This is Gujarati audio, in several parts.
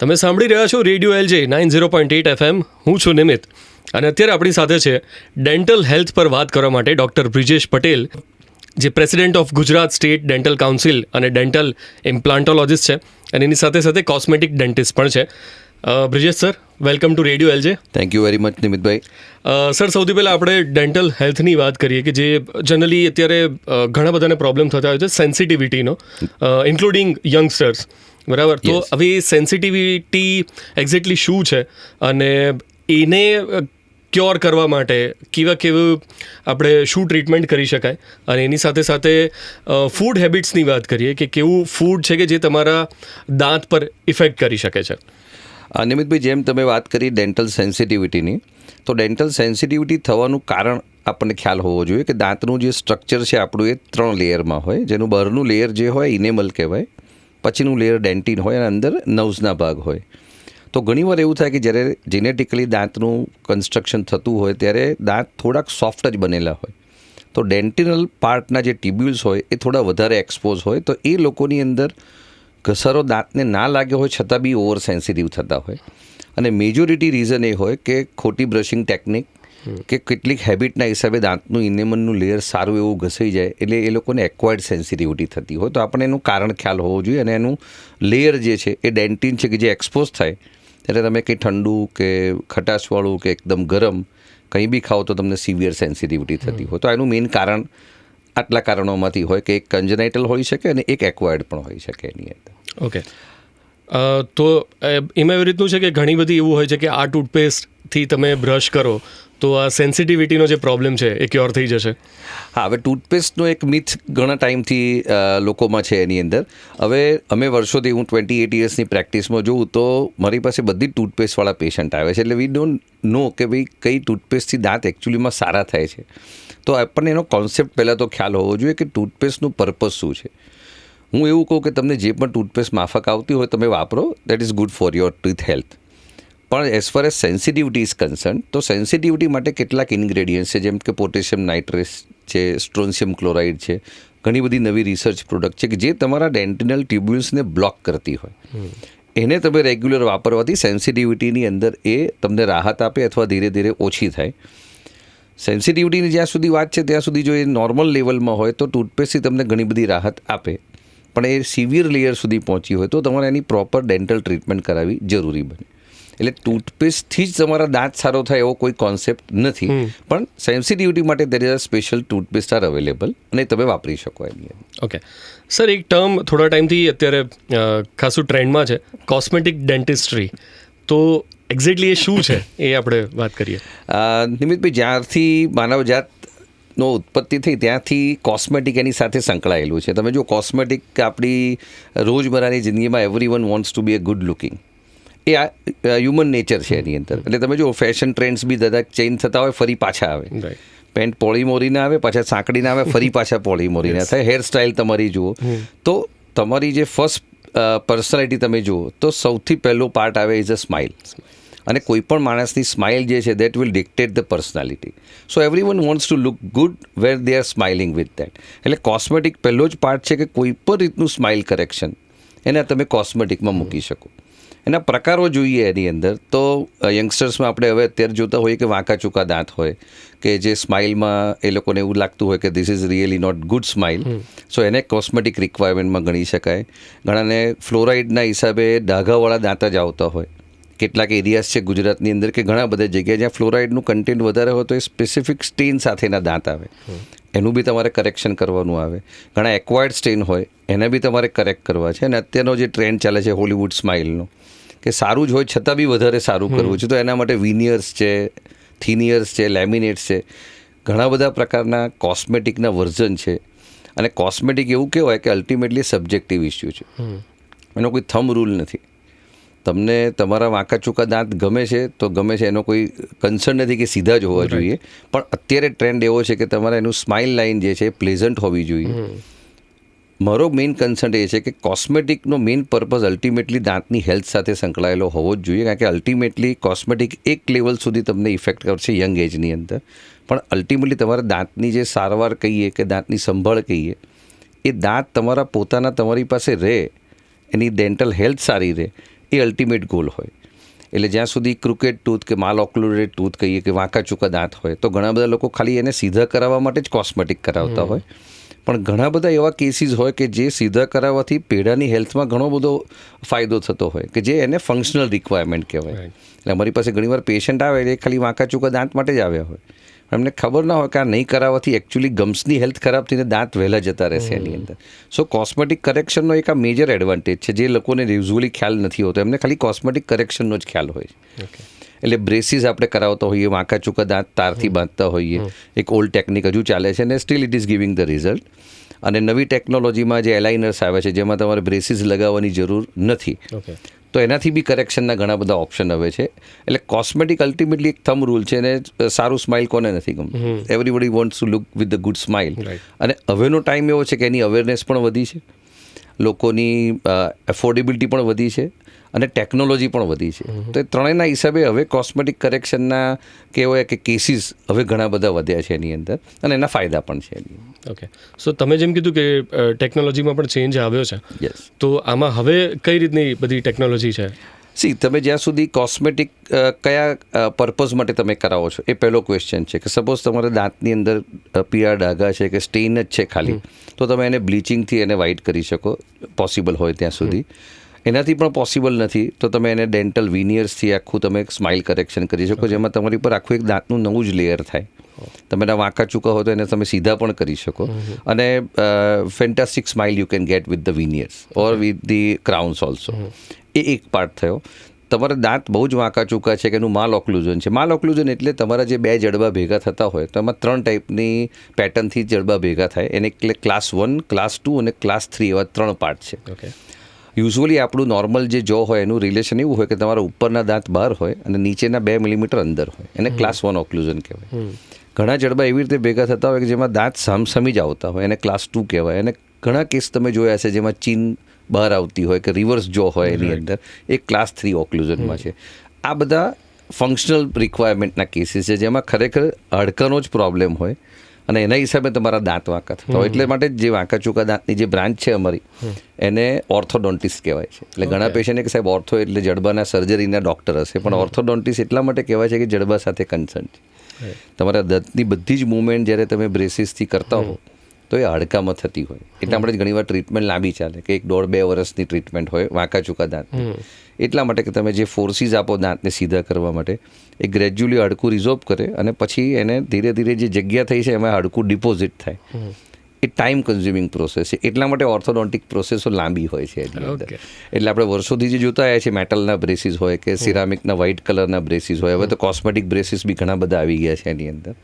તમે સાંભળી રહ્યા છો રેડિયો LJ 90.8 FM. હું છું નિમિત અને અત્યારે આપણી સાથે છે ડેન્ટલ હેલ્થ પર વાત કરવા માટે ડૉક્ટર બ્રિજેશ પટેલ, જે president of Gujarat state dental council અને ડેન્ટલ ઇમ્પ્લાન્ટોલોજીસ્ટ છે, અને એની સાથે સાથે કોસ્મેટિક ડેન્ટિસ્ટ પણ છે. Brijesh sir, welcome to radio LJ. Thank you very much Nimitbhai. Sir, સૌથી પહેલાં આપણે ડેન્ટલ હેલ્થની વાત કરીએ કે જે જનરલી અત્યારે ઘણા બધાને પ્રોબ્લેમ થતા હોય છે સેન્સિટિવિટીનો, ઇન્ક્લુડિંગ યંગસ્ટર્સ, બરાબર? તો હવે સેન્સિટિવિટી એક્ઝેક્ટલી શું છે અને એને ક્યોર કરવા માટે કેવું આપણે શું ટ્રીટમેન્ટ કરી શકાય, અને એની સાથે સાથે ફૂડ હેબિટ્સની વાત કરીએ કે કેવું ફૂડ છે કે જે તમારા દાંત પર ઇફેક્ટ કરી શકે છે. નિમિતભાઈ, જેમ તમે વાત કરી ડેન્ટલ સેન્સિટિવિટીની, તો ડેન્ટલ સેન્સિટિવિટી થવાનું કારણ આપણને ખ્યાલ હોવો જોઈએ કે દાંતનું જે સ્ટ્રક્ચર છે આપણું એ 3 લેયરમાં હોય, જેનું બહારનું લેયર જે હોય ઇનેમલ કહેવાય, પછીનું લેયર ડેન્ટિન હોય અને અંદર નર્વ્સના ભાગ હોય. તો ઘણીવાર એવું થાય કે જ્યારે જેનેટિકલી દાંતનું કન્સ્ટ્રક્શન થતું હોય ત્યારે દાંત થોડાક સોફ્ટ જ બનેલા હોય, તો ડેન્ટિનલ પાર્ટના જે ટ્યુબ્યુલ્સ હોય એ થોડા વધારે એક્સપોઝ હોય, તો એ લોકોની અંદર ઘસારો દાંતને ના લાગ્યો હોય છતાં બી ઓવર સેન્સિટિવ થતા હોય. અને મેજોરિટી રીઝન એ હોય કે ખોટી બ્રશિંગ ટેકનિક કે કેટલીક હેબિટના હિસાબે દાંતનું ઇનેમલનું લેયર સારું એવું ઘસાઈ જાય, એટલે એ લોકોને એક્વાયર્ડ સેન્સિટિવિટી થતી હોય. તો આપણને એનું કારણ ખ્યાલ હોવો જોઈએ, અને એનું લેયર જે છે એ ડેન્ટિન છે કે જે એક્સપોઝ થાય ત્યારે તમે કંઈ ઠંડુ કે ખટાશવાળું કે એકદમ ગરમ કંઈ બી ખાઓ તો તમને સિવિયર સેન્સિટિવિટી થતી હોય. તો એનું મેઇન કારણ આટલા કારણોમાંથી હોય કે એક કન્જનાઇટલ હોઈ શકે અને એક એક્વાયર્ડ પણ હોઈ શકે એની અંદર. ઓકે, તો એમાં એવી રીતનું છે કે ઘણી બધી એવું હોય છે કે આ ટૂથપેસ્ટથી તમે બ્રશ કરો તો આ સેન્સિટિવિટીનો જે પ્રોબ્લેમ છે એ ક્યોર થઈ જશે. હા, હવે ટૂથપેસ્ટનો એક મિથ ઘણા ટાઈમથી લોકોમાં છે એની અંદર. હવે અમે વર્ષોથી, હું 28 યર્સની પ્રેક્ટિસમાં જોઉં તો મારી પાસે બધી જ ટૂથપેસ્ટવાળા પેશન્ટ આવે છે, એટલે વી ડોન્ટ નો કે ભાઈ કઈ ટૂથપેસ્ટથી દાંત એકચ્યુઅલીમાં સારા થાય છે. તો આપણને એનો કોન્સેપ્ટ પહેલાં તો ખ્યાલ હોવો જોઈએ કે ટૂથપેસ્ટનું પર્પઝ શું છે. હું એવું કહું કે તમને જે પણ ટૂથપેસ્ટ માફક આવતી હોય તમે વાપરો, that is good for your teeth health. પણ as far as sensitivity is concern, તો સેન્સિટિવિટી માટે કેટલાક ઇન્ગ્રેડિયન્ટ્સ છે, જેમ કે પોટેશિયમ નાઇટ્રેટ છે, સ્ટ્રોન્શિયમ ક્લોરાઇડ છે, ઘણી બધી નવી રિસર્ચ પ્રોડક્ટ છે કે જે તમારા ડેન્ટિનલ ટ્યુબ્યુલ્સને બ્લોક કરતી હોય. એને તમે રેગ્યુલર વાપરવાથી સેન્સિટિવિટીની અંદર એ તમને રાહત આપે અથવા ધીરે ધીરે ઓછી થાય. સેન્સિટિવિટીની જ્યાં સુધી વાત છે ત્યાં સુધી જો એ નોર્મલ લેવલમાં હોય તો ટૂથપેસ્ટથી તમને ઘણી બધી રાહત આપે, પણ એ સિવિયર લેયર સુધી પહોંચી હોય તો તમારે એની પ્રોપર ડેન્ટલ ટ્રીટમેન્ટ કરાવવી જરૂરી બને. એટલે ટૂથપેસ્ટથી જ તમારા દાંત સારો થાય એવો કોઈ કોન્સેપ્ટ નથી, પણ સેન્સિટિવિટી માટે there is a special toothpaste R available અને તમે વાપરી શકો એની. ઓકે સર, એક ટર્મ થોડા ટાઈમથી અત્યારે ખાસું ટ્રેન્ડમાં છે, કોસ્મેટિક ડેન્ટિસ્ટ્રી. તો એક્ઝેક્ટલી એ શું છે એ આપણે વાત કરીએ. નિમિતભાઈ, જ્યારથી માનવજાતનો ઉત્પત્તિ થઈ ત્યાંથી કોસ્મેટિક એની સાથે સંકળાયેલું છે. તમે જો કોસ્મેટિક આપણી રોજબરાની જિંદગીમાં everyone wants to be a good looking, એ આ હ્યુમન નેચર છે એની અંદર. એટલે તમે જો ફેશન ટ્રેન્ડ્સ બી દાદા ચેન્જ થતા હોય, ફરી પાછા આવે. પેન્ટ પોળી મોરીને આવે, પાછા સાંકડીને આવે, ફરી પાછા પોળી મોરીને થાય. હેરસ્ટાઇલ તમારી જુઓ તો તમારી જે ફર્સ્ટ પર્સનાલિટી તમે જુઓ તો સૌથી પહેલો પાર્ટ આવે ઇઝ અ સ્માઇલ, અને કોઈ પણ માણસની સ્માઇલ જે છે that will dictate the personality. So everyone wants to look good where they are smiling with that. એટલે કોસ્મેટિક પહેલો જ પાર્ટ છે કે કોઈ પણ રીતનું સ્માઇલ કરેક્શન એને તમે કોસ્મેટિકમાં મૂકી શકો. એના પ્રકારો જોઈએ એની અંદર તો યંગસ્ટર્સમાં આપણે હવે અત્યારે જોતા હોઈએ કે વાંકા ચૂકા દાંત હોય કે જે સ્માઇલમાં એ લોકોને એવું લાગતું હોય કે this is really not good smile, so એને કોસ્મેટિક રિક્વાયરમેન્ટમાં ગણી શકાય. ઘણાને ફ્લોરાઇડના હિસાબે ડાઘાવાળા દાંત જ આવતા હોય. કેટલાક એરિયાઝ છે ગુજરાતની અંદર કે ઘણા બધા જગ્યાએ જ્યાં ફ્લોરાઇડનું કન્ટેન્ટ વધારે હોય તો એ સ્પેસિફિક સ્ટેન સાથેના દાંત આવે, એનું બી તમારે કરેક્શન કરવાનું આવે. ઘણા એક્વાયર્ડ સ્ટેન હોય એને બી તમારે કરેક્ટ કરવા છે. અને અત્યારનો જે ટ્રેન્ડ ચાલે છે હોલિવૂડ સ્માઇલનો, કે સારું જ હોય છતાં બી વધારે સારું કરવું છે, તો એના માટે વિનિયર્સ છે, થિનિયર્સ છે, લેમિનેટ્સ છે, ઘણા બધા પ્રકારના કોસ્મેટિકના વર્ઝન છે. અને કોસ્મેટિક એવું કહેવાય કે અલ્ટિમેટલી સબ્જેક્ટિવ ઇસ્યુ છે, એનો કોઈ થંબ રૂલ નથી. તમને તમારા વાંકા ચૂકા દાંત ગમે છે તો ગમે છે, એનો કોઈ કન્સર્ન નથી કે સીધા જ હોવા જોઈએ, પણ અત્યારે ટ્રેન્ડ એવો છે કે તમારે એનું સ્માઇલ લાઇન જે છે એ પ્લેઝન્ટ હોવી જોઈએ. મારો મેઇન કન્સર્ન એ છે કે કોસ્મેટિકનો મેઇન પર્પઝ અલ્ટિમેટલી દાંતની હેલ્થ સાથે સંકળાયેલો હોવો જ જોઈએ, કારણ કે અલ્ટિમેટલી કોસ્મેટિક એક લેવલ સુધી તમને ઇફેક્ટ કરશે યંગ એજની અંદર, પણ અલ્ટિમેટલી તમારા દાંતની જે સારવાર કહીએ કે દાંતની સંભાળ કહીએ, એ દાંત તમારા પોતાના તમારી પાસે રહે, એની ડેન્ટલ હેલ્થ સારી રહે, એ અલ્ટિમેટ ગોલ હોય. એટલે જ્યાં સુધી ક્રુકેટ ટૂથ કે માલ ઓક્લુડેડ ટૂથ કહીએ કે વાંકા ચૂકા દાંત હોય તો ઘણા બધા લોકો ખાલી એને સીધા કરાવવા માટે જ કોસ્મેટિક કરાવતા હોય. પણ ઘણા બધા એવા કેસીસ હોય કે જે સીધા કરાવવાથી પેઢાની હેલ્થમાં ઘણો બધો ફાયદો થતો હોય કે જે એને ફંક્શનલ રિક્વાયરમેન્ટ કહેવાય. એટલે અમારી પાસે ઘણીવાર પેશન્ટ આવે એ ખાલી વાંકા ચૂકા દાંત માટે જ આવ્યા હોય. એમને ખબર ના હોય કે આ નહીં કરાવવાથી એકચ્યુઅલી ગમ્સની હેલ્થ ખરાબ થઈને દાંત વહેલા જતા રહેશે એની અંદર. સો કોસ્મેટિક કરેક્શનનો એક આ મેજર એડવાન્ટેજ છે જે લોકોને યુઝ્યુઅલી ખ્યાલ નથી હોતો. એમને ખાલી કોસ્મેટિક કરેક્શનનો જ ખ્યાલ હોય છે. એટલે બ્રેસીસ આપણે કરાવતા હોઈએ, વાંકા ચૂકા દાંત તારથી બાંધતા હોઈએ, એક ઓલ્ડ ટેકનિક હજુ ચાલે છે અને steel it is giving the result. અને નવી ટેકનોલોજીમાં જે એલાઇનર્સ આવે છે જેમાં તમારે બ્રેસીસ લગાવવાની જરૂર નથી, તો એનાથી બી કરેક્શનના ઘણા બધા ઓપ્શન હવે છે. એટલે કોસ્મેટિક અલ્ટિમેટલી એક થંબ રૂલ છે અને સારું સ્માઇલ કોને નથી ગમતું. Everybody wants to look with the good smile. અને હવેનો ટાઈમ એવો છે કે એની અવેરનેસ પણ વધી છે, લોકોની એફોર્ડેબિલિટી પણ વધી છે અને ટેકનોલોજી પણ વધી છે. તો એ ત્રણેયના હિસાબે હવે કોસ્મેટિક કરેક્શનના કહેવાય કે કેસીસ હવે ઘણા બધા વધ્યા છે એની અંદર અને એના ફાયદા પણ છે એની. ઓકે, સો તમે જેમ કીધું કે ટેકનોલોજીમાં પણ ચેન્જ આવ્યો છે, યસ. તો આમાં હવે કઈ રીતની બધી ટેકનોલોજી છે? તમે જ્યાં સુધી કોસ્મેટિક કયા પર્પઝ માટે તમે કરાવો છો એ પહેલો ક્વેશ્ચન છે. કે સપોઝ તમારે દાંતની અંદર પીળા ડાઘા છે કે સ્ટેઇન જ છે ખાલી, તો તમે એને બ્લીચિંગથી એને વ્હાઇટ કરી શકો પોસિબલ હોય ત્યાં સુધી. એનાથી પણ પોસિબલ નથી તો તમે એને ડેન્ટલ વિનિયર્સથી આખું તમે સ્માઇલ કરેક્શન કરી શકો, જેમાં તમારી પર આખું એક દાંતનું નવું જ લેયર થાય. તમે એના વાંકા ચૂકા હોય તો એને તમે સીધા પણ કરી શકો અને fantastic smile you can get with the veneers or with the crowns also. એ એક પાર્ટ થયો. તમારા દાંત બહુ જ વાંકા ચૂકા છે કે એનું માલ ઓક્લુઝન છે. માલ ઓક્લુઝન એટલે તમારા જે બે જડબા ભેગા થતા હોય તો એમાં 3 ટાઈપની પેટર્નથી જડબા ભેગા થાય. એને એટલે ક્લાસ 1, ક્લાસ 2 અને ક્લાસ 3 એવા 3 પાર્ટ છે. ઓકે. યુઝ્યુઅલી આપણું નોર્મલ જે જો હોય એનું રિલેશન એવું હોય કે તમારા ઉપરના દાંત બહાર હોય અને નીચેના 2 મિલીમીટર અંદર હોય. એને ક્લાસ 1 ઓક્લુઝન કહેવાય. ઘણા જડબા એવી રીતે ભેગા થતા હોય કે જેમાં દાંત સામસામી જ આવતા હોય, એને ક્લાસ 2 કહેવાય. અને ઘણા કેસ તમે જોયા છે જેમાં ચીન બહાર આવતી હોય કે રિવર્સ જો હોય એની અંદર, એ ક્લાસ 3 ઓક્લુઝનમાં છે. આ બધા ફંક્શનલ રિક્વાયરમેન્ટના કેસીસ છે જેમાં ખરેખર હાડકાનો જ પ્રોબ્લેમ હોય અને એના હિસાબે તમારા દાંત વાંકા થતા હોય. એટલે માટે જે વાંકા ચૂકા દાંતની જે બ્રાન્ચ છે અમારી એને ઓર્થોડોન્ટિસ્ટ કહેવાય છે. એટલે ઘણા પેશન્ટ કે સાહેબ ઓર્થો એટલે જડબાના સર્જરીના ડૉક્ટર હશે, પણ ઓર્થોડોન્ટિસ્ટ એટલા માટે કહેવાય છે કે જડબા સાથે કન્સર્ન છે. તમારા દાંતની બધી જ મૂવમેન્ટ જ્યારે તમે બ્રેસીસથી કરતા હો તો એ હાડકામાં થતી હોય. એટલા માટે ઘણીવાર ટ્રીટમેન્ટ લાંબી ચાલે કે 1-1.5-2 વર્ષની ટ્રીટમેન્ટ હોય વાંકા ચૂકા દાંત. એટલા માટે કે તમે જે ફોર્સીસ આપો દાંતને સીધા કરવા માટે એ ગ્રેજ્યુઅલી હાડકું રિઝોર્બ કરે અને પછી એને ધીરે ધીરે જે જગ્યા થઈ છે એમાં હાડકું ડિપોઝિટ થાય. એ ટાઈમ કન્ઝ્યુમિંગ પ્રોસેસ છે. એટલા માટે ઓર્થોડોન્ટિક પ્રોસેસો લાંબી હોય છે એની અંદર. એટલે આપણે વર્ષોથી જે જોતા આવ્યા છે મેટલના બ્રેસીસ હોય કે સિરામિકના વ્હાઇટ કલરના બ્રેસીસ હોય, હવે તો કોસ્મેટિક બ્રેસીસ બી ઘણા બધા આવી ગયા છે એની અંદર.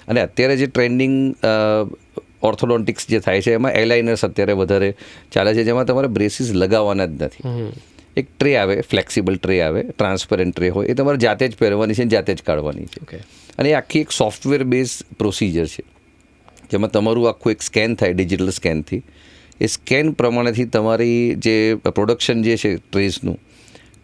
અને અત્યારે જે ટ્રેન્ડિંગ ઓર્થોડોન્ટિક્સ જે થાય છે એમાં એલાઇનર્સ અત્યારે વધારે ચાલે છે, જેમાં તમારે બ્રેસીસ લગાવવાના જ નથી. એક ટ્રે આવે, ફ્લેક્સિબલ ટ્રે આવે, ટ્રાન્સપરન્ટ ટ્રે હોય, એ તમારે જાતે જ પહેરવાની છે, જાતે જ કાઢવાની છે. અને એ આખી એક સોફ્ટવેર બેઝ પ્રોસિજર છે જેમાં તમારું આખું એક સ્કેન થાય ડિજિટલ સ્કેનથી. એ સ્કેન પ્રમાણેથી તમારી જે પ્રોડક્શન જે છે ટ્રેસનું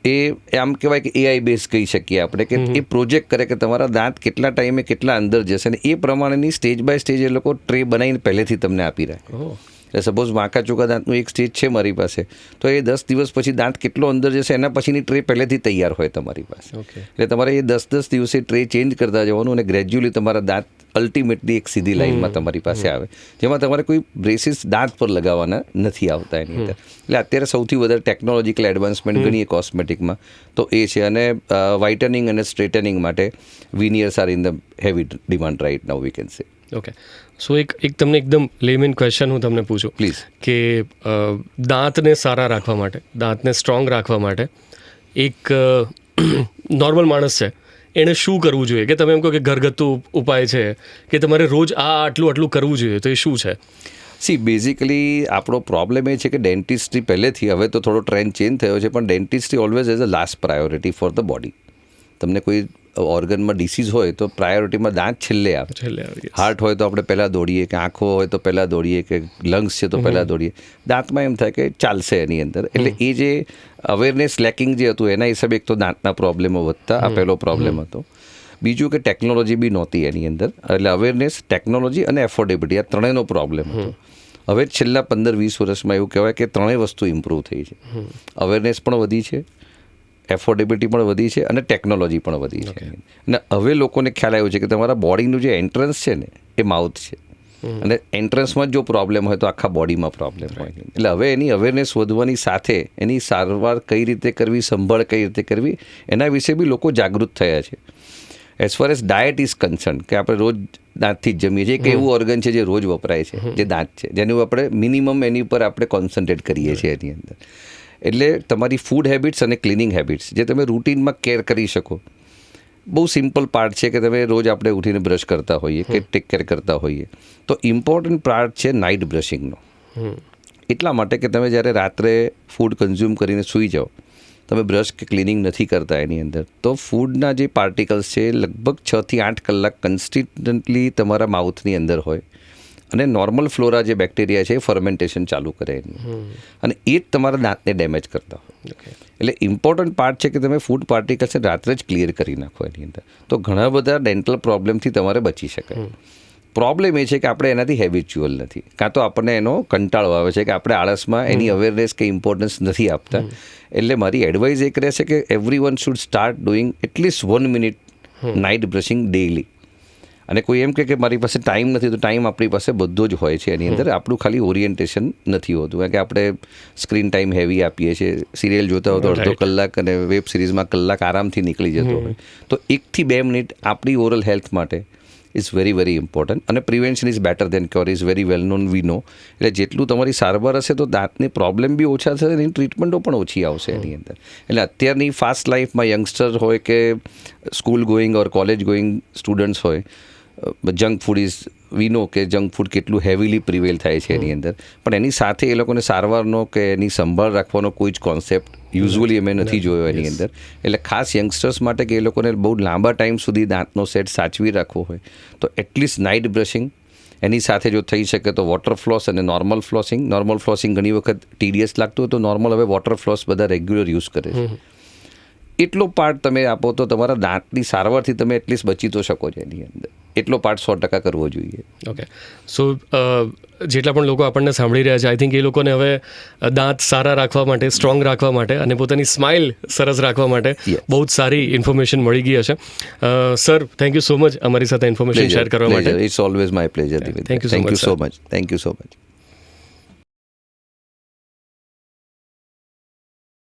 એ આમ કહેવાય કે એઆઈ બેઝ કહી શકીએ આપણે કે એ પ્રોજેક્ટ કરે કે તમારા દાંત કેટલા ટાઈમે કેટલા અંદર જશે અને એ પ્રમાણેની સ્ટેજ બાય સ્ટેજ એ લોકો ટ્રે બનાવીને પહેલેથી તમને આપી રાખે. એટલે સપોઝ વાંકા ચૂકા દાંતનું એક સ્ટેજ છે મારી પાસે, તો એ 10 દિવસ પછી દાંત કેટલો અંદર જશે એના પછીની ટ્રે પહેલેથી તૈયાર હોય તમારી પાસે. એટલે તમારે એ 10 દિવસે ટ્રે ચેન્જ કરતા જવાનું અને ગ્રેજ્યુઅલી તમારા દાંત અલ્ટિમેટલી એક સીધી લાઇનમાં તમારી પાસે આવે, જેમાં તમારે કોઈ બ્રેસીસ દાંત પર લગાવવાના નથી આવતા એની અંદર. એટલે અત્યારે સૌથી વધારે ટેકનોલોજીકલ એડવાન્સમેન્ટ ગણીએ કોસ્મેટિકમાં તો એ છે. અને વ્હાઇટનિંગ અને સ્ટ્રેટનિંગ માટે veneers are in the heavy demand right now we can say. Okay, so એક તમને એકદમ લેમેન ક્વેશ્ચન હું તમને પૂછું પ્લીઝ કે દાંતને સારા રાખવા માટે, દાંતને સ્ટ્રોંગ રાખવા માટે એક નોર્મલ માણસ છે એણે શું કરવું જોઈએ? કે તમે એમ કહો કે ઘરગથ્થુ ઉપાય છે કે તમારે રોજ આટલું કરવું જોઈએ, તો એ શું છે? બેઝિકલી આપણો પ્રોબ્લેમ એ છે કે ડેન્ટિસ્ટ્રી પહેલેથી, હવે તો થોડો ટ્રેન્ડ ચેન્જ થયો છે, પણ dentistry always as a last priority for the body. તમને કોઈ ઓર્ગનમાં ડિસીઝ હોય તો પ્રાયોરિટીમાં દાંત છેલ્લે આવે. હાર્ટ હોય તો આપણે પહેલાં દોડીએ, કે આંખો હોય તો પહેલાં દોડીએ, કે લંગ્સ છે તો પહેલાં દોડીએ. દાંતમાં એમ થાય કે ચાલશે એની અંદર. એટલે એ જે અવેરનેસ લેકિંગ જે હતું એના હિસાબે એક તો દાંતના પ્રોબ્લેમો વધતા, આ પહેલો પ્રોબ્લેમ હતો. બીજું કે ટેકનોલોજી બી નહોતી એની અંદર. એટલે અવેરનેસ, ટેકનોલોજી અને એફોર્ડેબિલિટી આ ત્રણેયનો પ્રોબ્લેમ હતો. હવે છેલ્લા 15-20 વર્ષમાં એવું કહેવાય કે ત્રણેય વસ્તુ ઇમ્પ્રૂવ થઈ છે. અવેરનેસ પણ વધી છે, એફોર્ડેબિલિટી પણ વધી છે અને ટેકનોલોજી પણ વધી છે. અને હવે લોકોને ખ્યાલ આવ્યો છે કે તમારા બોડીનું જે એન્ટ્રન્સ છે ને એ માઉથ છે, અને એન્ટ્રન્સમાં જ જો પ્રોબ્લેમ હોય તો આખા બોડીમાં પ્રોબ્લેમ હોય. એટલે હવે એની અવેરનેસ વધવાની સાથે એની સારવાર કઈ રીતે કરવી, સંભાળ કઈ રીતે કરવી, એના વિશે બી લોકો જાગૃત થયા છે. As far as diet is concern, કે આપણે રોજ દાંતથી જ જમીએ છીએ, એક એવું ઓર્ગન છે જે રોજ વપરાય છે, જે દાંત છે, જેનું આપણે મિનિમમ એની ઉપર આપણે કોન્સન્ટ્રેટ કરીએ છીએ એની અંદર. એટલે તમારી ફૂડ હેબિટ્સ અને ક્લિનિંગ હેબિટ્સ જે તમે રૂટીનમાં કેર કરી શકો, બહુ સિમ્પલ પાર્ટ છે કે તમે રોજ આપણે ઉઠીને બ્રશ કરતા હોઈએ કે ટેક કેર કરતા હોઈએ, તો ઇમ્પોર્ટન્ટ પાર્ટ છે નાઇટ બ્રશિંગનો. એટલા માટે કે તમે જ્યારે રાત્રે ફૂડ કન્ઝ્યુમ કરીને સૂઈ જાઓ, તમે બ્રશ કે ક્લિનિંગ નથી કરતા એની અંદર, તો ફૂડના જે પાર્ટિકલ્સ છે એ લગભગ 6 થી 8 કલાક કન્સ્ટિન્ટલી તમારા માઉથની અંદર હોય, અને નોર્મલ ફ્લોરા જે બેક્ટેરિયા છે એ ફર્મેન્ટેશન ચાલુ કરે એનું, અને એ જ તમારા દાંતને ડેમેજ કરતા હોય. એટલે ઇમ્પોર્ટન્ટ પાર્ટ છે કે તમે ફૂડ પાર્ટિકલ્સને રાત્રે જ ક્લિયર કરી નાખો એની અંદર, તો ઘણા બધા ડેન્ટલ પ્રોબ્લેમથી તમારે બચી શકાય. પ્રોબ્લેમ એ છે કે આપણે એનાથી હેબિચ્યુઅલ નથી, કાં તો આપણને એનો કંટાળો આવે છે કે આપણે આળસમાં એની અવેરનેસ કે ઇમ્પોર્ટન્સ નથી આપતા. એટલે મારી એડવાઇસ એક રહેશે કે everyone should start doing at least 1 minute night brushing daily. અને કોઈ એમ કે મારી પાસે ટાઈમ નથી, તો ટાઈમ આપણી પાસે બધો જ હોય છે એની અંદર. આપણું ખાલી ઓરિએન્ટેશન નથી હોતું, કારણ કે આપણે સ્ક્રીન ટાઈમ હેવી આપીએ છીએ. સિરિયલ જોતા હોય તો અડધો કલાક અને વેબ સિરીઝમાં કલાક આરામથી નીકળી જતો હોય. તો 1 થી 2 મિનિટ આપણી ઓરલ હેલ્થ માટે ઇઝ વેરી વેરી ઇમ્પોર્ટન્ટ. અને prevention is better than cure is very well known we know. એટલે જેટલું તમારી સારવાર હશે તો દાંતની પ્રોબ્લેમ બી ઓછા થશે, એની ટ્રીટમેન્ટો પણ ઓછી આવશે એની અંદર. એટલે અત્યારની ફાસ્ટ લાઈફમાં યંગસ્ટર હોય કે સ્કૂલ ગોઈંગ ઓર કોલેજ ગોઈંગ સ્ટુડન્ટ્સ હોય, જંક ફૂડ ઇઝ વી નો કે જંક ફૂડ કેટલું હેવીલી પ્રિવેલ થાય છે એની અંદર, પણ એની સાથે એ લોકોને સારવારનો કે એની સંભાળ રાખવાનો કોઈ જ કોન્સેપ્ટ યુઝ્યુઅલી અમે નથી જોયો એની અંદર. એટલે ખાસ યંગસ્ટર્સ માટે કે એ લોકોને બહુ લાંબા ટાઈમ સુધી દાંતનો સેટ સાચવી રાખવો હોય તો એટલીસ્ટ નાઇટ બ્રશિંગ, એની સાથે જો થઈ શકે તો વોટર ફ્લોસ અને નોર્મલ ફ્લોસિંગ. નોર્મલ ફ્લોસિંગ ઘણી વખત ટીડીએસ લાગતું હોય તો નોર્મલ હવે વોટર ફ્લોસ બધા રેગ્યુલર યુઝ કરે છે. એટલો પાર્ટ તમે આપો તો તમારા દાંતની સારવારથી તમે એટલીસ્ટ બચી તો શકો છો એની અંદર. એટલો પાર્ટ 100% કરવો જોઈએ. ઓકે, સો જેટલા પણ લોકો આપણને સાંભળી રહ્યા છે, આઈ થિંક એ લોકોને હવે દાંત સારા રાખવા માટે, સ્ટ્રોંગ રાખવા માટે અને પોતાની સ્માઇલ સરસ રાખવા માટે બહુ જ સારી ઇન્ફોર્મેશન મળી ગઈ હશે. Sir, thank you so much અમારી સાથે ઇન્ફોર્મેશન શેર કરવા માટે. It's always my pleasure. Thank you so much, so much. Thank you so much.